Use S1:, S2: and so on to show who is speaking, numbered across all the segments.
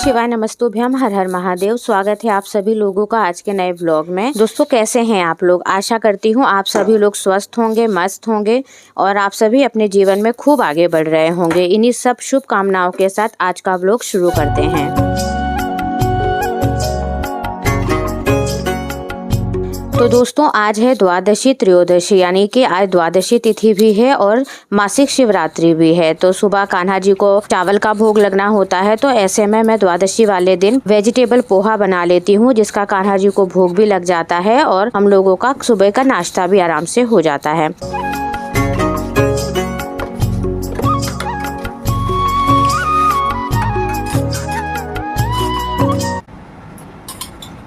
S1: शिवाय नमस्तुभ्यम, हर हर महादेव। स्वागत है आप सभी लोगों का आज के नए व्लॉग में। दोस्तों, कैसे हैं आप लोग? आशा करती हूँ आप सभी लोग स्वस्थ होंगे, मस्त होंगे और आप सभी अपने जीवन में खूब आगे बढ़ रहे होंगे। इन्हीं सब शुभ कामनाओं के साथ आज का व्लॉग शुरू करते हैं। तो दोस्तों, आज है द्वादशी त्रयोदशी, यानी कि आज द्वादशी तिथि भी है और मासिक शिवरात्रि भी है। तो सुबह कान्हा जी को चावल का भोग लगना होता है, तो ऐसे में मैं द्वादशी वाले दिन वेजिटेबल पोहा बना लेती हूँ, जिसका कान्हा जी को भोग भी लग जाता है और हम लोगों का सुबह का नाश्ता भी आराम से हो जाता है।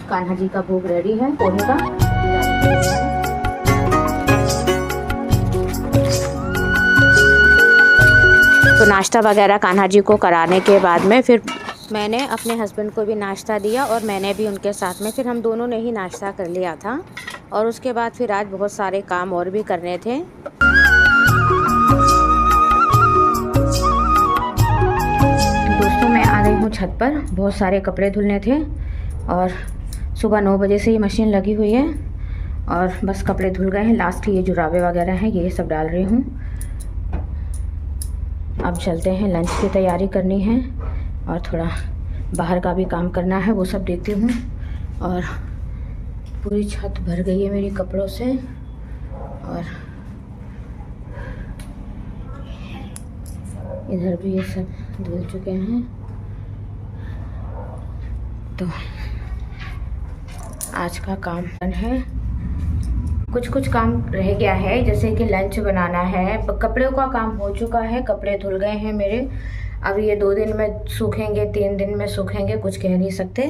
S1: कान्हा जी का भोग रेडी है पोहे का। तो नाश्ता वगैरह कान्हा जी को कराने के बाद में फिर मैंने अपने हस्बैंड को भी नाश्ता दिया और मैंने भी उनके साथ में, फिर हम दोनों ने ही नाश्ता कर लिया था। और उसके बाद फिर आज बहुत सारे काम और भी करने थे। दोस्तों, मैं आ रही हूँ छत पर, बहुत सारे कपड़े धुलने थे और सुबह 9 बजे से ही मशीन लगी हुई है और बस कपड़े धुल गए हैं। लास्ट ये जुराबे वगैरह हैं, ये सब डाल रही हूँ। अब चलते हैं, लंच की तैयारी करनी है और थोड़ा बाहर का भी काम करना है, वो सब देखती हूँ। और पूरी छत भर गई है मेरी कपड़ों से और इधर भी ये सब धुल चुके हैं। तो आज का काम है, कुछ काम रह गया है, जैसे कि लंच बनाना है। कपड़ों का काम हो चुका है, कपड़े धुल गए हैं मेरे। अब ये 2 दिन में सूखेंगे, 3 दिन में सूखेंगे, कुछ कह नहीं सकते।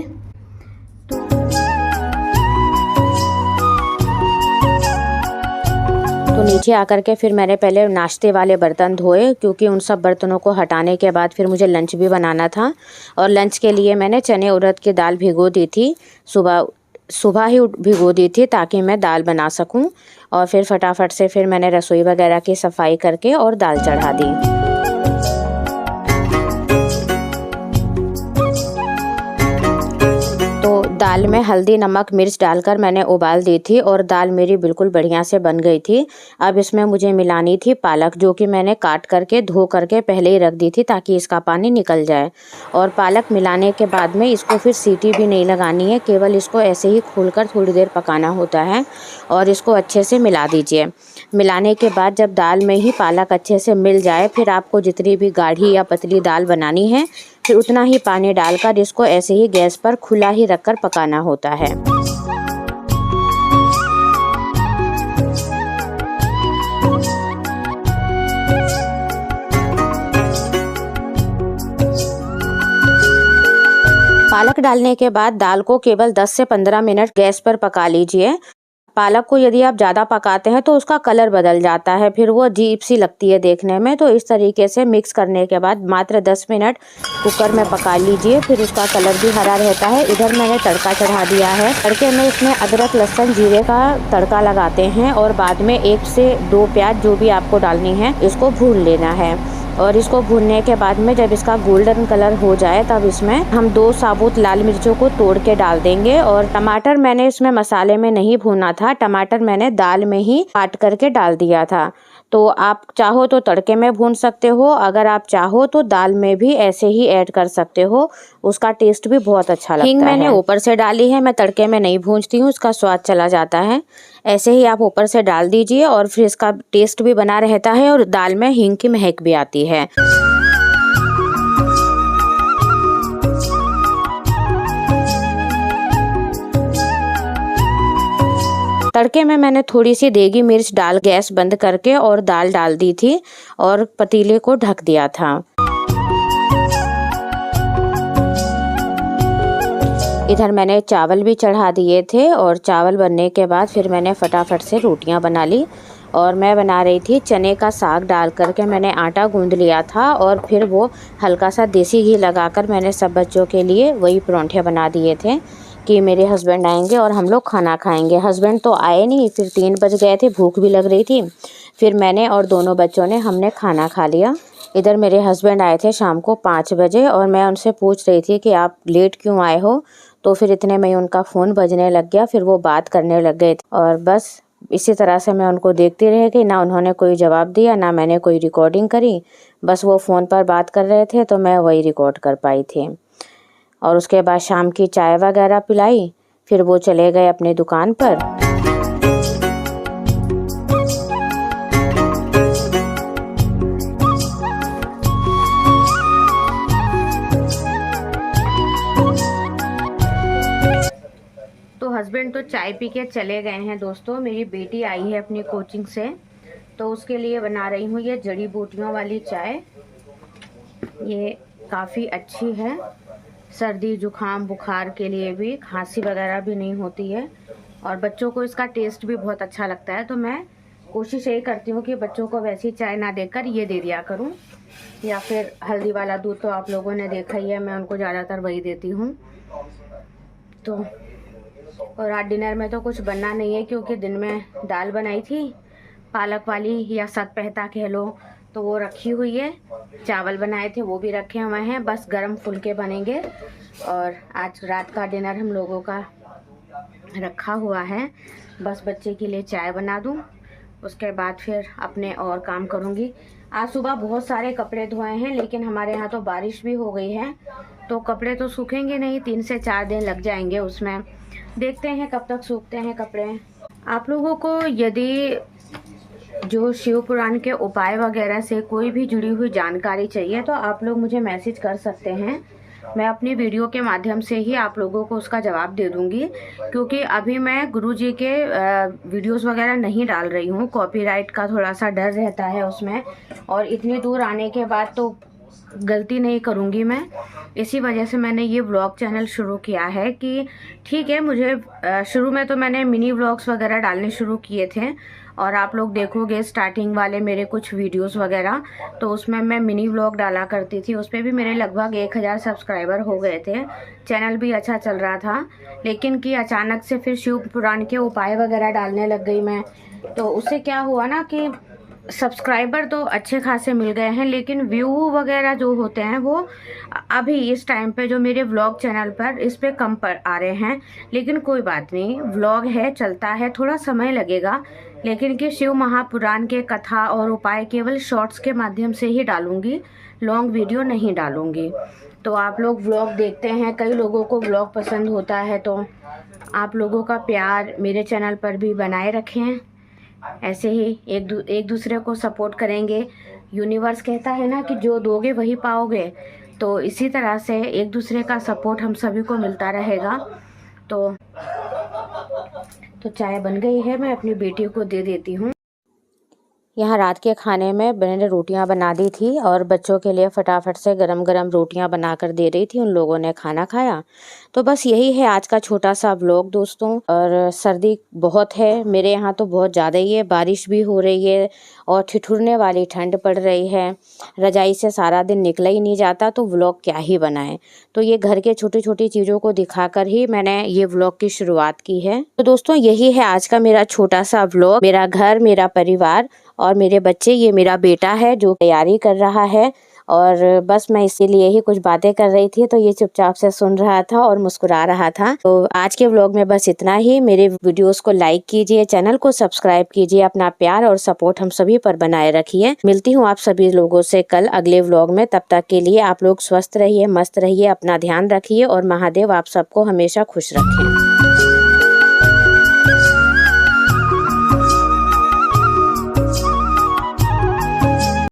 S1: तो नीचे आकर के फिर मैंने पहले नाश्ते वाले बर्तन धोए, क्योंकि उन सब बर्तनों को हटाने के बाद फिर मुझे लंच भी बनाना था। और लंच के लिए मैंने चने उड़द की दाल भिगो दी थी, सुबह ही भिगो दी थी ताकि मैं दाल बना सकूं। और फिर फटाफट से फिर मैंने रसोई वगैरह की सफाई करके और दाल चढ़ा दी। तो दाल में हल्दी नमक मिर्च डालकर मैंने उबाल दी थी और दाल मेरी बिल्कुल बढ़िया से बन गई थी। अब इसमें मुझे मिलानी थी पालक, जो कि मैंने काट करके धो करके पहले ही रख दी थी ताकि इसका पानी निकल जाए। और पालक मिलाने के बाद में इसको फिर सीटी भी नहीं लगानी है, केवल इसको ऐसे ही खोलकर थोड़ी देर पकाना होता है। और इसको अच्छे से मिला दीजिए। मिलाने के बाद जब दाल में ही पालक अच्छे से मिल जाए, फिर आपको जितनी भी गाढ़ी या पतली दाल बनानी है, फिर उतना ही पानी डालकर इसको ऐसे ही गैस पर खुला ही रखकर पकाना होता है। पालक डालने के बाद दाल को केवल 10 से 15 मिनट गैस पर पका लीजिए। पालक को यदि आप ज़्यादा पकाते हैं तो उसका कलर बदल जाता है, फिर वो अजीब सी लगती है देखने में। तो इस तरीके से मिक्स करने के बाद मात्र 10 मिनट कुकर में पका लीजिए, फिर उसका कलर भी हरा रहता है। इधर मैंने तड़का चढ़ा दिया है। तड़के में इसमें अदरक लहसुन जीरे का तड़का लगाते हैं और बाद में 1 से 2 प्याज जो भी आपको डालनी है इसको भून लेना है। और इसको भूनने के बाद में जब इसका गोल्डन कलर हो जाए, तब इसमें हम 2 साबुत लाल मिर्चों को तोड़ के डाल देंगे। और टमाटर मैंने इसमें मसाले में नहीं भूना था, टमाटर मैंने दाल में ही काट करके डाल दिया था। तो आप चाहो तो तड़के में भून सकते हो, अगर आप चाहो तो दाल में भी ऐसे ही ऐड कर सकते हो, उसका टेस्ट भी बहुत अच्छा लगता है। हींग मैंने ऊपर से डाली है, मैं तड़के में नहीं भूनती हूँ, उसका स्वाद चला जाता है। ऐसे ही आप ऊपर से डाल दीजिए और फिर इसका टेस्ट भी बना रहता है और दाल में हींग की महक भी आती है। तड़के में मैंने थोड़ी सी देगी मिर्च डाल गैस बंद करके और दाल डाल दी थी और पतीले को ढक दिया था। इधर मैंने चावल भी चढ़ा दिए थे और चावल बनने के बाद फिर मैंने फटाफट से रोटियां बना ली। और मैं बना रही थी चने का साग डाल करके, मैंने आटा गूंद लिया था और फिर वो हल्का सा देसी घी लगाकर मैंने सब बच्चों के लिए वही परांठे बना दिए थे कि मेरे हस्बैंड आएंगे और हम लोग खाना खाएंगे। हस्बैंड तो आए नहीं, फिर 3 बज गए थे, भूख भी लग रही थी। फिर मैंने और दोनों बच्चों ने हमने खाना खा लिया। इधर मेरे हस्बैंड आए थे शाम को 5 बजे और मैं उनसे पूछ रही थी कि आप लेट क्यों आए हो, तो फिर इतने में ही उनका फ़ोन बजने लग गया। फिर वो बात करने लग गए और बस इसी तरह से मैं उनको देखती रह गई। ना उन्होंने कोई जवाब दिया, ना मैंने कोई रिकॉर्डिंग करी। बस वो फ़ोन पर बात कर रहे थे तो मैं वही रिकॉर्ड कर पाई थी। और उसके बाद शाम की चाय वगैरह पिलाई, फिर वो चले गए अपनी दुकान पर। तो हस्बैंड तो चाय पी के चले गए हैं दोस्तों। मेरी बेटी आई है अपनी कोचिंग से, तो उसके लिए बना रही हूँ ये जड़ी बूटियों वाली चाय। ये काफ़ी अच्छी है, सर्दी जुखाम बुखार के लिए भी, खांसी वगैरह भी नहीं होती है और बच्चों को इसका टेस्ट भी बहुत अच्छा लगता है। तो मैं कोशिश यही करती हूँ कि बच्चों को वैसी चाय ना देकर ये दे दिया करूँ, या फिर हल्दी वाला दूध तो आप लोगों ने देखा ही है, मैं उनको ज़्यादातर वही देती हूँ। तो और आज डिनर में तो कुछ बनना नहीं है क्योंकि दिन में दाल बनाई थी पालक वाली या सतपहता कह लो, तो वो रखी हुई है। चावल बनाए थे वो भी रखे हुए हैं, बस गरम फुलके बनेंगे। और आज रात का डिनर हम लोगों का रखा हुआ है, बस बच्चे के लिए चाय बना दूं, उसके बाद फिर अपने और काम करूंगी। आज सुबह बहुत सारे कपड़े धोए हैं, लेकिन हमारे यहाँ तो बारिश भी हो गई है, तो कपड़े तो सूखेंगे नहीं, 3 से 4 दिन लग जाएंगे उसमें। देखते हैं कब तक सूखते हैं कपड़े। आप लोगों को यदि जो शिव पुराण के उपाय वगैरह से कोई भी जुड़ी हुई जानकारी चाहिए तो आप लोग मुझे मैसेज कर सकते हैं। मैं अपनी वीडियो के माध्यम से ही आप लोगों को उसका जवाब दे दूंगी, क्योंकि अभी मैं गुरुजी के वीडियोस वगैरह नहीं डाल रही हूँ। कॉपीराइट का थोड़ा सा डर रहता है उसमें, और इतनी दूर आने के बाद तो गलती नहीं करूँगी मैं। इसी वजह से मैंने ये व्लॉग चैनल शुरू किया है कि ठीक है, मुझे शुरू में तो मैंने मिनी व्लॉग्स वगैरह डालने शुरू किए थे, और आप लोग देखोगे स्टार्टिंग वाले मेरे कुछ वीडियोस वगैरह, तो उसमें मैं मिनी व्लॉग डाला करती थी। उस पर भी मेरे लगभग 1000 सब्सक्राइबर हो गए थे, चैनल भी अच्छा चल रहा था। लेकिन कि अचानक से फिर शिव पुराण के उपाय वगैरह डालने लग गई मैं, तो उससे क्या हुआ ना कि सब्सक्राइबर तो अच्छे खासे मिल गए हैं, लेकिन व्यू वगैरह जो होते हैं वो अभी इस टाइम पे जो मेरे व्लॉग चैनल पर इस पे कम पर आ रहे हैं। लेकिन कोई बात नहीं, व्लॉग है, चलता है, थोड़ा समय लगेगा, लेकिन कि शिव महापुराण के कथा और उपाय केवल शॉर्ट्स के माध्यम से ही डालूंगी, लॉन्ग वीडियो नहीं डालूंगी। तो आप लोग व्लॉग देखते हैं, कई लोगों को व्लॉग पसंद होता है, तो आप लोगों का प्यार मेरे चैनल पर भी बनाए रखें। ऐसे ही एक दूसरे को सपोर्ट करेंगे। यूनिवर्स कहता है ना कि जो दोगे वही पाओगे, तो इसी तरह से एक दूसरे का सपोर्ट हम सभी को मिलता रहेगा। तो चाय बन गई है, मैं अपनी बेटी को दे देती हूँ। यहाँ रात के खाने में मैंने रोटियां बना दी थी और बच्चों के लिए फटाफट से गरम गरम रोटियां बनाकर दे रही थी। उन लोगों ने खाना खाया। तो बस यही है आज का छोटा सा व्लॉग दोस्तों। और सर्दी बहुत है मेरे यहाँ तो बहुत ज़्यादा ही है, बारिश भी हो रही है और ठिठुरने वाली ठंड पड़ रही है। रजाई से सारा दिन निकला ही नहीं जाता, तो व्लॉग क्या ही बनाएं। तो ये घर के छोटी छोटी चीज़ों को दिखाकर ही मैंने ये व्लॉग की शुरुआत की है। तो दोस्तों यही है आज का मेरा छोटा सा व्लॉग। मेरा घर, मेरा परिवार और मेरे बच्चे, ये मेरा बेटा है जो तैयारी कर रहा है, और बस मैं इसीलिए ही कुछ बातें कर रही थी, तो ये चुपचाप से सुन रहा था और मुस्कुरा रहा था। तो आज के व्लॉग में बस इतना ही। मेरे वीडियोस को लाइक कीजिए, चैनल को सब्सक्राइब कीजिए, अपना प्यार और सपोर्ट हम सभी पर बनाए रखिए। मिलती हूँ आप सभी लोगों से कल अगले व्लॉग में। तब तक के लिए आप लोग स्वस्थ रहिए, मस्त रहिए, अपना ध्यान रखिए और महादेव आप सबको हमेशा खुश रखें।